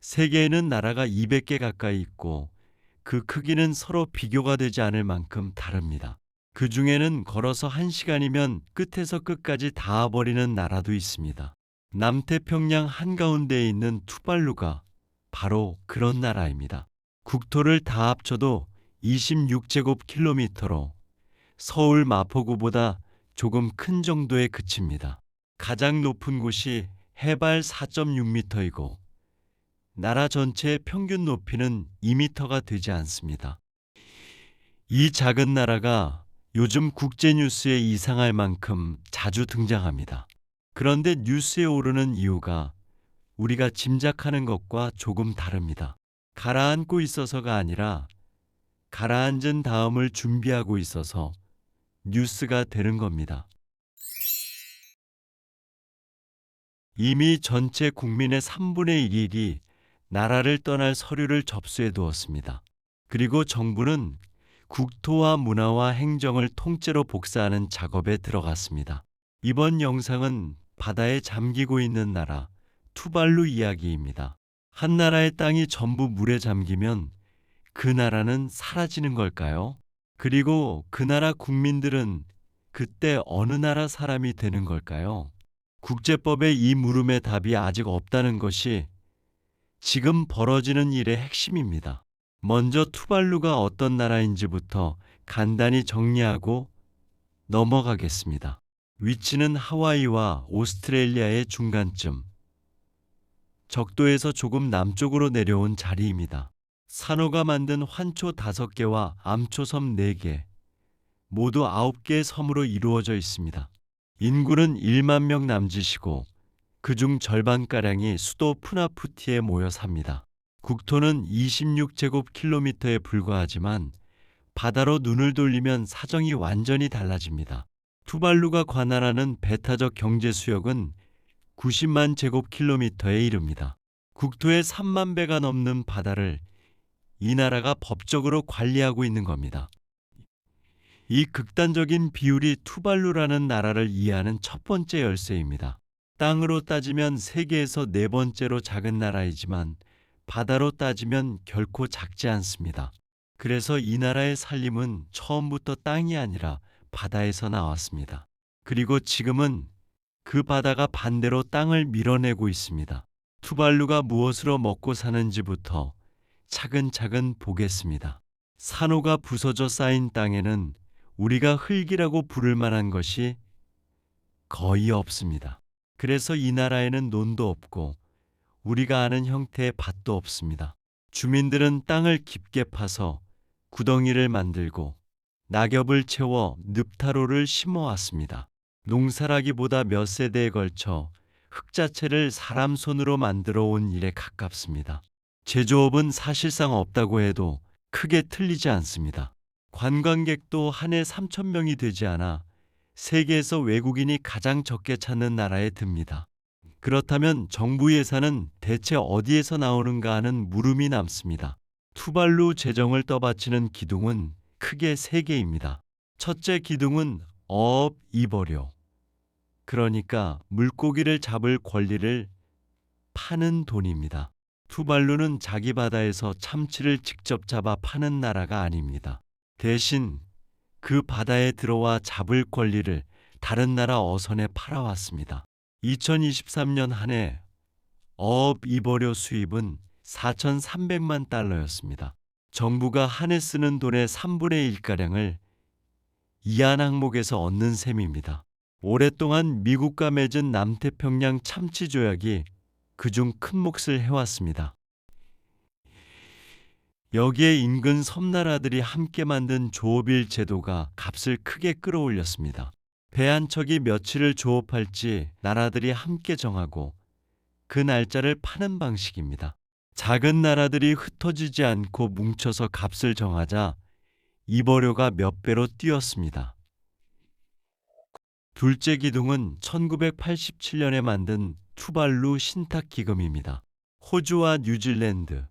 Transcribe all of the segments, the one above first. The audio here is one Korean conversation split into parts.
세계에는 나라가 200개 가까이 있고 그 크기는 서로 비교가 되지 않을 만큼 다릅니다. 그 중에는 걸어서 1시간이면 끝에서 끝까지 닿아버리는 나라도 있습니다. 남태평양 한가운데에 있는 투발루가 바로 그런 나라입니다. 국토를 다 합쳐도 26제곱킬로미터로 서울 마포구보다 조금 큰 정도에 그칩니다. 가장 높은 곳이 해발 4.6m이고 나라 전체의 평균 높이는 2m가 되지 않습니다. 이 작은 나라가 요즘 국제뉴스에 이상할 만큼 자주 등장합니다. 그런데 뉴스에 오르는 이유가 우리가 짐작하는 것과 조금 다릅니다. 가라앉고 있어서가 아니라 가라앉은 다음을 준비하고 있어서 뉴스가 되는 겁니다. 이미 전체 국민의 3분의 1이 나라를 떠날 서류를 접수해 두었습니다. 그리고 정부는 국토와 문화와 행정을 통째로 복사하는 작업에 들어갔습니다. 이번 영상은 바다에 잠기고 있는 나라 투발루 이야기입니다. 한 나라의 땅이 전부 물에 잠기면 그 나라는 사라지는 걸까요? 그리고 그 나라 국민들은 그때 어느 나라 사람이 되는 걸까요? 국제법의 이 물음의 답이 아직 없다는 것이 지금 벌어지는 일의 핵심입니다. 먼저 투발루가 어떤 나라인지부터 간단히 정리하고 넘어가겠습니다. 위치는 하와이와 오스트레일리아의 중간쯤, 적도에서 조금 남쪽으로 내려온 자리입니다. 산호가 만든 환초 5개와 암초섬 4개, 모두 9개의 섬으로 이루어져 있습니다. 인구는 1만 명 남짓이고 그중 절반가량이 수도 푸나푸티에 모여 삽니다. 국토는 26제곱킬로미터에 불과하지만 바다로 눈을 돌리면 사정이 완전히 달라집니다. 투발루가 관할하는 배타적 경제 수역은 90만 제곱킬로미터에 이릅니다. 국토의 3만 배가 넘는 바다를 이 나라가 법적으로 관리하고 있는 겁니다. 이 극단적인 비율이 투발루라는 나라를 이해하는 첫 번째 열쇠입니다. 땅으로 따지면 세계에서 4번째로 작은 나라이지만 바다로 따지면 결코 작지 않습니다. 그래서 이 나라의 살림은 처음부터 땅이 아니라 바다에서 나왔습니다. 그리고 지금은 그 바다가 반대로 땅을 밀어내고 있습니다. 투발루가 무엇으로 먹고 사는지부터 차근차근 보겠습니다. 산호가 부서져 쌓인 땅에는 우리가 흙이라고 부를 만한 것이 거의 없습니다. 그래서 이 나라에는 논도 없고 우리가 아는 형태의 밭도 없습니다. 주민들은 땅을 깊게 파서 구덩이를 만들고 낙엽을 채워 늪타로를 심어왔습니다. 농사라기보다 몇 세대에 걸쳐 흙 자체를 사람 손으로 만들어 온 일에 가깝습니다. 제조업은 사실상 없다고 해도 크게 틀리지 않습니다. 관광객도 한 해 3,000명이 되지 않아 세계에서 외국인이 가장 적게 찾는 나라에 듭니다. 그렇다면 정부 예산은 대체 어디에서 나오는가 하는 물음이 남습니다. 투발루 재정을 떠받치는 기둥은 크게 3개입니다. 첫째 기둥은 어업 입어료, 그러니까 물고기를 잡을 권리를 파는 돈입니다. 투발루는 자기 바다에서 참치를 직접 잡아 파는 나라가 아닙니다. 대신 그 바다에 들어와 잡을 권리를 다른 나라 어선에 팔아왔습니다. 2023년 한 해 어업 입어료 수입은 4,300만 달러였습니다. 정부가 한 해 쓰는 돈의 3분의 1가량을 이안 항목에서 얻는 셈입니다. 오랫동안 미국과 맺은 남태평양 참치 조약이 그중 큰 몫을 해왔습니다. 여기에 인근 섬나라들이 함께 만든 조업일 제도가 값을 크게 끌어올렸습니다. 배 한 척이 며칠을 조업할지 나라들이 함께 정하고 그 날짜를 파는 방식입니다. 작은 나라들이 흩어지지 않고 뭉쳐서 값을 정하자 입어료가 몇 배로 뛰었습니다. 둘째 기둥은 1987년에 만든 투발루 신탁기금입니다. 호주와 뉴질랜드,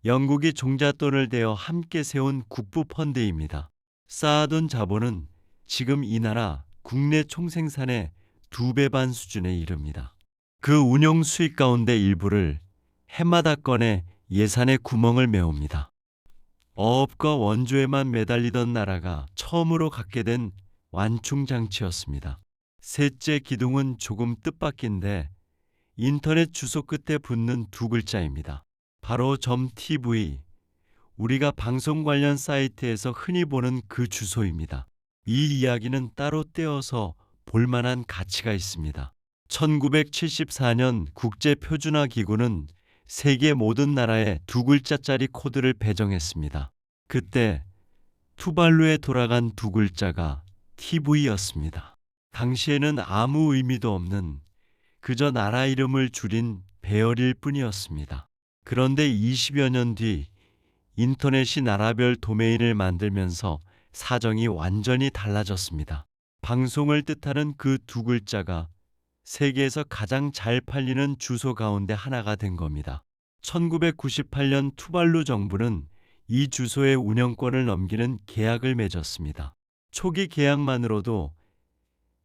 영국이 종잣돈을 대어 함께 세운 국부펀드입니다. 쌓아둔 자본은 지금 이 나라 국내 총생산의 2배 반 수준에 이릅니다. 그 운용 수익 가운데 일부를 해마다 꺼내 예산의 구멍을 메웁니다. 어업과 원조에만 매달리던 나라가 처음으로 갖게 된 완충장치였습니다. 셋째 기둥은 조금 뜻밖인데 인터넷 주소 끝에 붙는 두 글자입니다. 바로 .tv, 우리가 방송 관련 사이트에서 흔히 보는 그 주소입니다. 이 이야기는 따로 떼어서 볼만한 가치가 있습니다. 1974년 국제표준화기구는 세계 모든 나라에 두 글자짜리 코드를 배정했습니다. 그때 투발루에 돌아간 두 글자가 TV였습니다. 당시에는 아무 의미도 없는 그저 나라 이름을 줄인 배열일 뿐이었습니다. 그런데 20여 년 뒤 인터넷이 나라별 도메인을 만들면서 사정이 완전히 달라졌습니다. 방송을 뜻하는 그 두 글자가 세계에서 가장 잘 팔리는 주소 가운데 하나가 된 겁니다. 1998년 투발루 정부는 이 주소의 운영권을 넘기는 계약을 맺었습니다. 초기 계약만으로도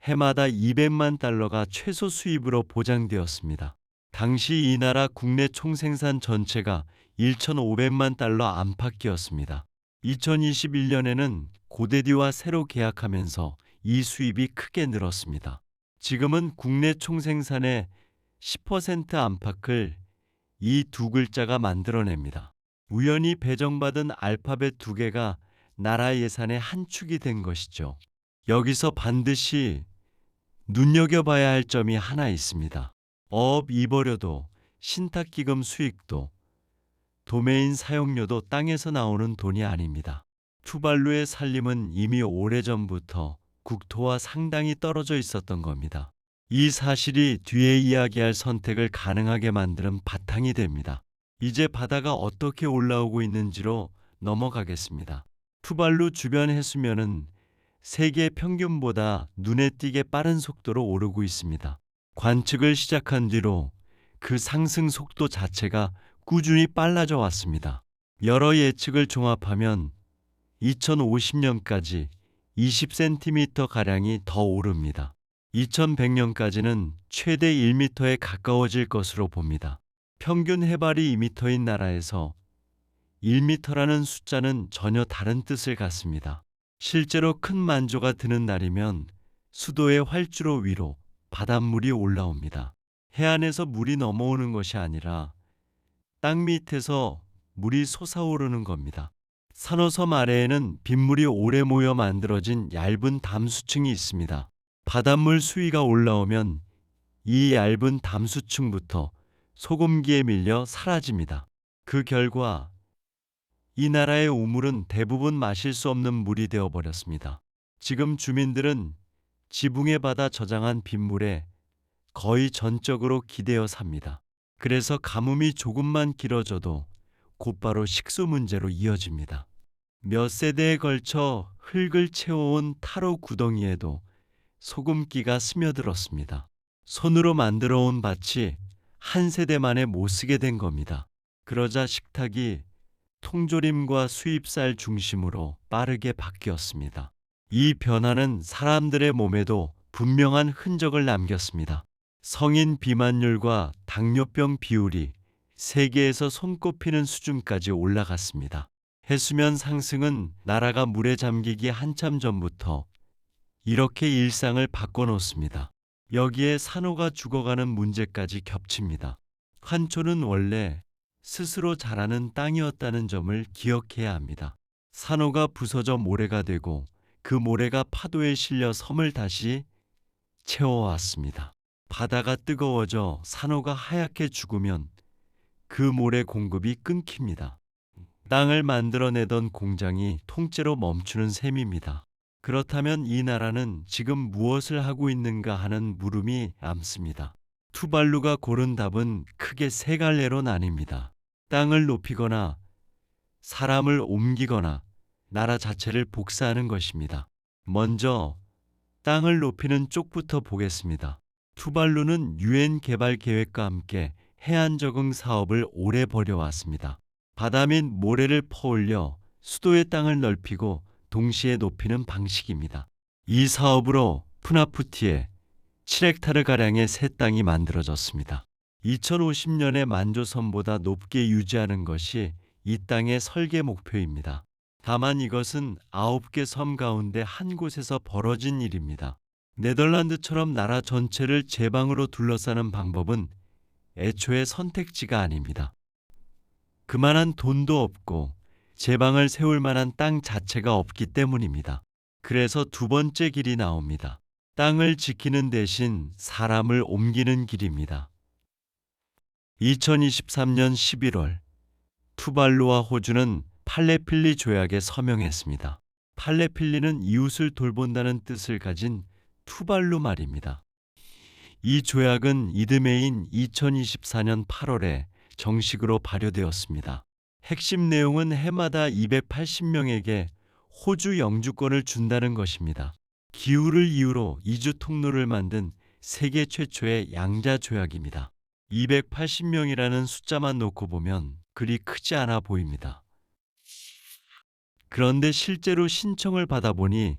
해마다 200만 달러가 최소 수입으로 보장되었습니다. 당시 이 나라 국내 총생산 전체가 1,500만 달러 안팎이었습니다. 2021년에는 고데디와 새로 계약하면서 이 수입이 크게 늘었습니다. 지금은 국내 총생산의 10% 안팎을 이 두 글자가 만들어냅니다. 우연히 배정받은 알파벳 두 개가 나라 예산의 한 축이 된 것이죠. 여기서 반드시 눈여겨봐야 할 점이 하나 있습니다. 어업 입어료도, 신탁기금 수익도, 도메인 사용료도 땅에서 나오는 돈이 아닙니다. 투발루의 살림은 이미 오래전부터 국토와 상당히 떨어져 있었던 겁니다. 이 사실이 뒤에 이야기할 선택을 가능하게 만드는 바탕이 됩니다. 이제 바다가 어떻게 올라오고 있는지로 넘어가겠습니다. 투발루 주변 해수면은 세계 평균보다 눈에 띄게 빠른 속도로 오르고 있습니다. 관측을 시작한 뒤로 그 상승 속도 자체가 꾸준히 빨라져 왔습니다. 여러 예측을 종합하면 2050년까지 20cm가량이 더 오릅니다. 2100년까지는 최대 1m에 가까워질 것으로 봅니다. 평균 해발이 2m인 나라에서 1m라는 숫자는 전혀 다른 뜻을 갖습니다. 실제로 큰 만조가 드는 날이면 수도의 활주로 위로 바닷물이 올라옵니다. 해안에서 물이 넘어오는 것이 아니라 땅 밑에서 물이 솟아오르는 겁니다. 산호섬 아래에는 빗물이 오래 모여 만들어진 얇은 담수층이 있습니다. 바닷물 수위가 올라오면 이 얇은 담수층부터 소금기에 밀려 사라집니다. 그 결과 이 나라의 우물은 대부분 마실 수 없는 물이 되어버렸습니다. 지금 주민들은 지붕에 받아 저장한 빗물에 거의 전적으로 기대어 삽니다. 그래서 가뭄이 조금만 길어져도 곧바로 식수 문제로 이어집니다. 몇 세대에 걸쳐 흙을 채워온 타로 구덩이에도 소금기가 스며들었습니다. 손으로 만들어 온 밭이 한 세대 만에 못 쓰게 된 겁니다. 그러자 식탁이 통조림과 수입쌀 중심으로 빠르게 바뀌었습니다. 이 변화는 사람들의 몸에도 분명한 흔적을 남겼습니다. 성인 비만율과 당뇨병 비율이 세계에서 손꼽히는 수준까지 올라갔습니다. 해수면 상승은 나라가 물에 잠기기 한참 전부터 이렇게 일상을 바꿔놓습니다. 여기에 산호가 죽어가는 문제까지 겹칩니다. 환초는 원래 스스로 자라는 땅이었다는 점을 기억해야 합니다. 산호가 부서져 모래가 되고 그 모래가 파도에 실려 섬을 다시 채워왔습니다. 바다가 뜨거워져 산호가 하얗게 죽으면 그 모래 공급이 끊깁니다. 땅을 만들어내던 공장이 통째로 멈추는 셈입니다. 그렇다면 이 나라는 지금 무엇을 하고 있는가 하는 물음이 남습니다. 투발루가 고른 답은 크게 세 갈래로 나뉩니다. 땅을 높이거나 사람을 옮기거나 나라 자체를 복사하는 것입니다. 먼저 땅을 높이는 쪽부터 보겠습니다. 투발루는 유엔 개발 계획과 함께 해안 적응 사업을 오래 벌여왔습니다. 바다 및 모래를 퍼올려 수도의 땅을 넓히고 동시에 높이는 방식입니다. 이 사업으로 푸나푸티에 7헥타르가량의 새 땅이 만들어졌습니다. 2050년의 만조선보다 높게 유지하는 것이 이 땅의 설계 목표입니다. 다만 이것은 9개 섬 가운데 한 곳에서 벌어진 일입니다. 네덜란드처럼 나라 전체를 제방으로 둘러싸는 방법은 애초에 선택지가 아닙니다. 그만한 돈도 없고 제방을 세울 만한 땅 자체가 없기 때문입니다. 그래서 두 번째 길이 나옵니다. 땅을 지키는 대신 사람을 옮기는 길입니다. 2023년 11월 투발루와 호주는 팔레필리 조약에 서명했습니다. 팔레필리는 이웃을 돌본다는 뜻을 가진 투발루 말입니다. 이 조약은 이듬해인 2024년 8월에 정식으로 발효되었습니다. 핵심 내용은 해마다 280명에게 호주 영주권을 준다는 것입니다. 기후를 이유로 이주 통로를 만든 세계 최초의 양자 조약입니다. 280명이라는 숫자만 놓고 보면 그리 크지 않아 보입니다. 그런데 실제로 신청을 받아보니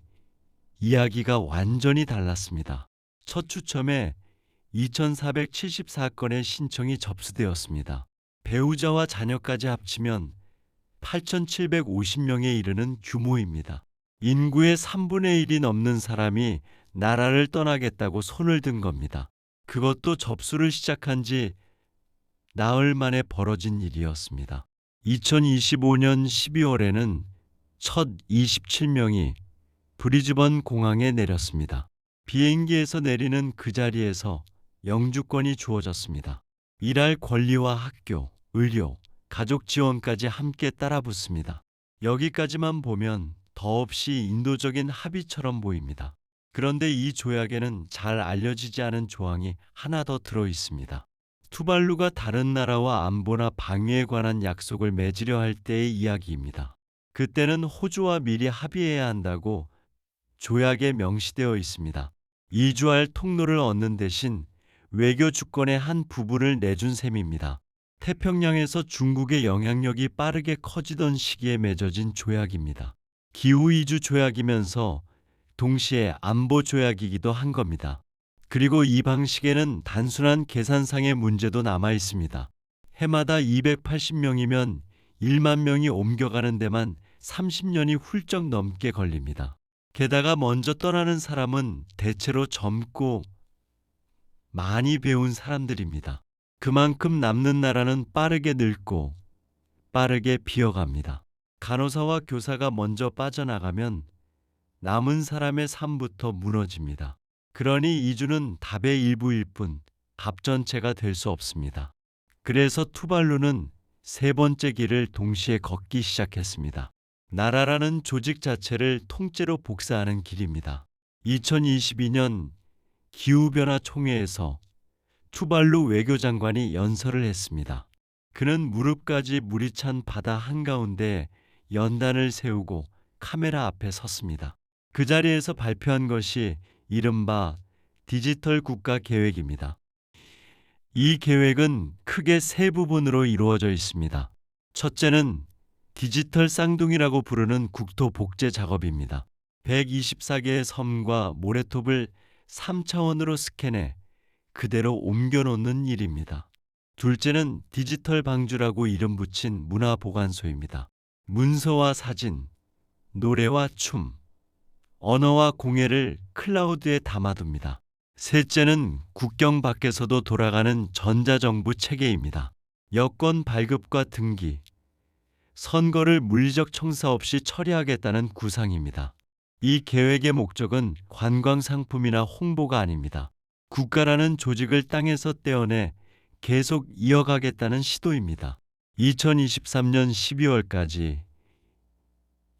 이야기가 완전히 달랐습니다. 첫 추첨에 2,474건의 신청이 접수되었습니다. 배우자와 자녀까지 합치면 8,750명에 이르는 규모입니다. 인구의 3분의 1이 넘는 사람이 나라를 떠나겠다고 손을 든 겁니다. 그것도 접수를 시작한 지 나흘 만에 벌어진 일이었습니다. 2025년 12월에는 첫 27명이 브리즈번 공항에 내렸습니다. 비행기에서 내리는 그 자리에서 영주권이 주어졌습니다. 일할 권리와 학교, 의료, 가족 지원까지 함께 따라붙습니다. 여기까지만 보면 더없이 인도적인 합의처럼 보입니다. 그런데 이 조약에는 잘 알려지지 않은 조항이 하나 더 들어 있습니다. 투발루가 다른 나라와 안보나 방위에 관한 약속을 맺으려 할 때의 이야기입니다. 그때는 호주와 미리 합의해야 한다고 조약에 명시되어 있습니다. 이주할 통로를 얻는 대신 외교 주권의 한 부분을 내준 셈입니다. 태평양에서 중국의 영향력이 빠르게 커지던 시기에 맺어진 조약입니다. 기후 이주 조약이면서 동시에 안보 조약이기도 한 겁니다. 그리고 이 방식에는 단순한 계산상의 문제도 남아 있습니다. 해마다 280명이면 1만 명이 옮겨가는 데만 30년이 훌쩍 넘게 걸립니다. 게다가 먼저 떠나는 사람은 대체로 젊고 많이 배운 사람들입니다. 그만큼 남는 나라는 빠르게 늙고 빠르게 비어갑니다. 간호사와 교사가 먼저 빠져나가면 남은 사람의 삶부터 무너집니다. 그러니 이주는 답의 일부일 뿐 답 전체가 될 수 없습니다. 그래서 투발루는 세 번째 길을 동시에 걷기 시작했습니다. 나라라는 조직 자체를 통째로 복사하는 길입니다. 2022년 기후변화 총회에서 투발루 외교장관이 연설을 했습니다. 그는 무릎까지 물이 찬 바다 한가운데 연단을 세우고 카메라 앞에 섰습니다. 그 자리에서 발표한 것이 이른바 디지털 국가 계획입니다. 이 계획은 크게 세 부분으로 이루어져 있습니다. 첫째는 디지털 쌍둥이라고 부르는 국토 복제 작업입니다. 124개의 섬과 모래톱을 3차원으로 스캔해 그대로 옮겨놓는 일입니다. 둘째는 디지털 방주라고 이름 붙인 문화보관소입니다. 문서와 사진, 노래와 춤, 언어와 공예를 클라우드에 담아둡니다. 셋째는 국경 밖에서도 돌아가는 전자정부 체계입니다. 여권 발급과 등기, 선거를 물리적 청사 없이 처리하겠다는 구상입니다. 이 계획의 목적은 관광 상품이나 홍보가 아닙니다. 국가라는 조직을 땅에서 떼어내 계속 이어가겠다는 시도입니다. 2023년 12월까지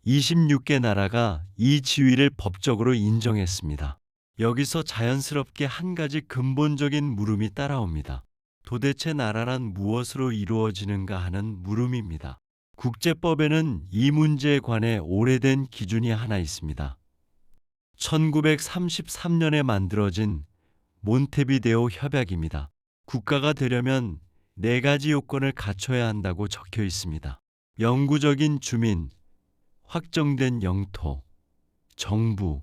26개 나라가 이 지위를 법적으로 인정했습니다. 여기서 자연스럽게 한 가지 근본적인 물음이 따라옵니다. 도대체 나라란 무엇으로 이루어지는가 하는 물음입니다. 국제법에는 이 문제에 관해 오래된 기준이 하나 있습니다. 1933년에 만들어진 몬테비데오 협약입니다. 국가가 되려면 4가지 요건을 갖춰야 한다고 적혀 있습니다. 영구적인 주민, 확정된 영토, 정부,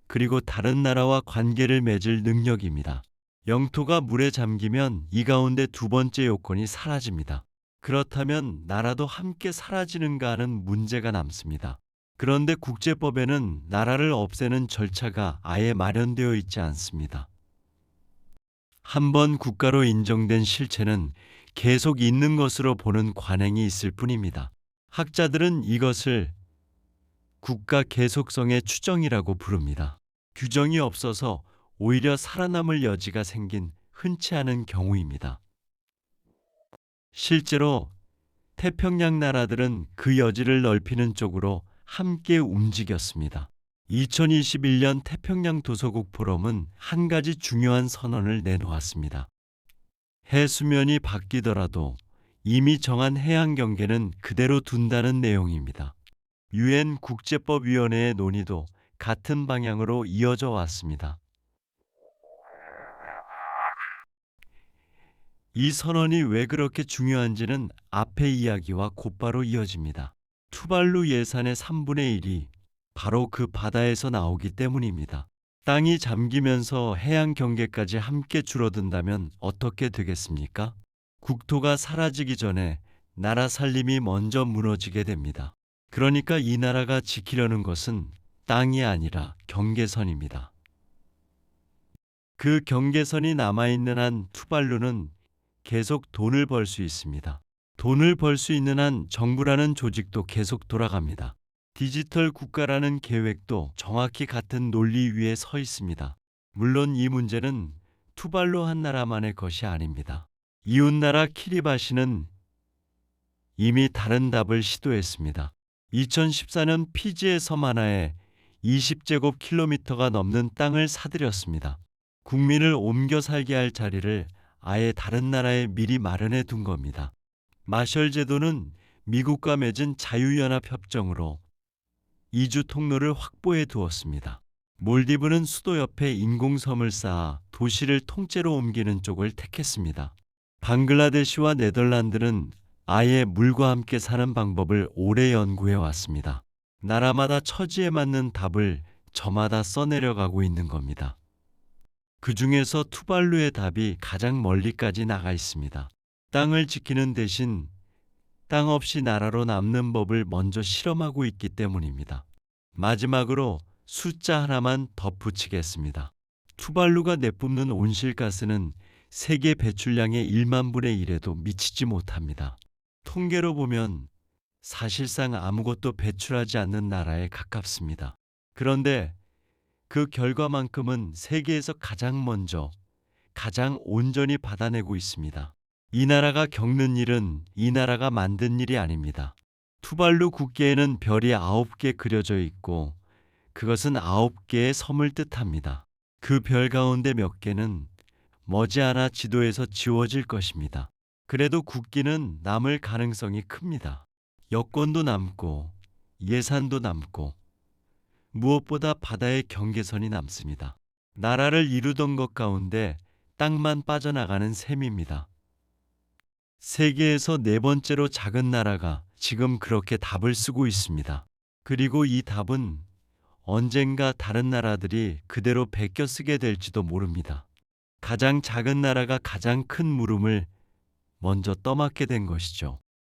그리고 다른 나라와 관계를 맺을 능력입니다. 영토가 물에 잠기면 이 가운데 두 번째 요건이 사라집니다. 그렇다면 나라도 함께 사라지는가 하는 문제가 남습니다. 그런데 국제법에는 나라를 없애는 절차가 아예 마련되어 있지 않습니다. 한번 국가로 인정된 실체는 계속 있는 것으로 보는 관행이 있을 뿐입니다. 학자들은 이것을 국가 계속성의 추정이라고 부릅니다. 규정이 없어서 오히려 살아남을 여지가 생긴 흔치 않은 경우입니다. 실제로 태평양 나라들은 그 여지를 넓히는 쪽으로 함께 움직였습니다. 2021년 태평양 도서국 포럼은 한 가지 중요한 선언을 내놓았습니다. 해수면이 바뀌더라도 이미 정한 해양 경계는 그대로 둔다는 내용입니다. 유엔 국제법위원회의 논의도 같은 방향으로 이어져 왔습니다. 이 선언이 왜 그렇게 중요한지는 앞의 이야기와 곧바로 이어집니다. 투발루 예산의 3분의 1이 바로 그 바다에서 나오기 때문입니다. 땅이 잠기면서 해양 경계까지 함께 줄어든다면 어떻게 되겠습니까? 국토가 사라지기 전에 나라 살림이 먼저 무너지게 됩니다. 그러니까 이 나라가 지키려는 것은 땅이 아니라 경계선입니다. 그 경계선이 남아있는 한 투발루는 계속 돈을 벌 수 있습니다. 돈을 벌 수 있는 한 정부라는 조직도 계속 돌아갑니다. 디지털 국가라는 계획도 정확히 같은 논리 위에 서 있습니다. 물론 이 문제는 투발루 한 나라만의 것이 아닙니다. 이웃나라 키리바시는 이미 다른 답을 시도했습니다. 2014년 피지의 섬 하나에 20제곱킬로미터가 넘는 땅을 사들였습니다. 국민을 옮겨 살게 할 자리를 아예 다른 나라에 미리 마련해 둔 겁니다. 마셜 제도는 미국과 맺은 자유연합 협정으로 이주 통로를 확보해 두었습니다. 몰디브는 수도 옆에 인공섬을 쌓아 도시를 통째로 옮기는 쪽을 택했습니다. 방글라데시와 네덜란드는 아예 물과 함께 사는 방법을 오래 연구해 왔습니다. 나라마다 처지에 맞는 답을 저마다 써내려가고 있는 겁니다. 그 중에서 투발루의 답이 가장 멀리까지 나가 있습니다. 땅을 지키는 대신 땅 없이 나라로 남는 법을 먼저 실험하고 있기 때문입니다. 마지막으로 숫자 하나만 덧붙이겠습니다. 투발루가 내뿜는 온실가스는 세계 배출량의 1만 분의 1에도 미치지 못합니다. 통계로 보면 사실상 아무것도 배출하지 않는 나라에 가깝습니다. 그런데 그 결과만큼은 세계에서 가장 먼저, 가장 온전히 받아내고 있습니다. 이 나라가 겪는 일은 이 나라가 만든 일이 아닙니다. 투발루 국계에는 별이 9개 그려져 있고 그것은 9개의 섬을 뜻합니다. 그 별 가운데 몇 개는 머지않아 지도에서 지워질 것입니다. 그래도 국기는 남을 가능성이 큽니다. 여권도 남고 예산도 남고 무엇보다 바다의 경계선이 남습니다. 나라를 이루던 것 가운데 땅만 빠져나가는 셈입니다. 세계에서 네 번째로 작은 나라가 지금 그렇게 답을 쓰고 있습니다. 그리고 이 답은 언젠가 다른 나라들이 그대로 베껴 쓰게 될지도 모릅니다. 가장 작은 나라가 가장 큰 물음을 먼저 떠맡게 된 것이죠.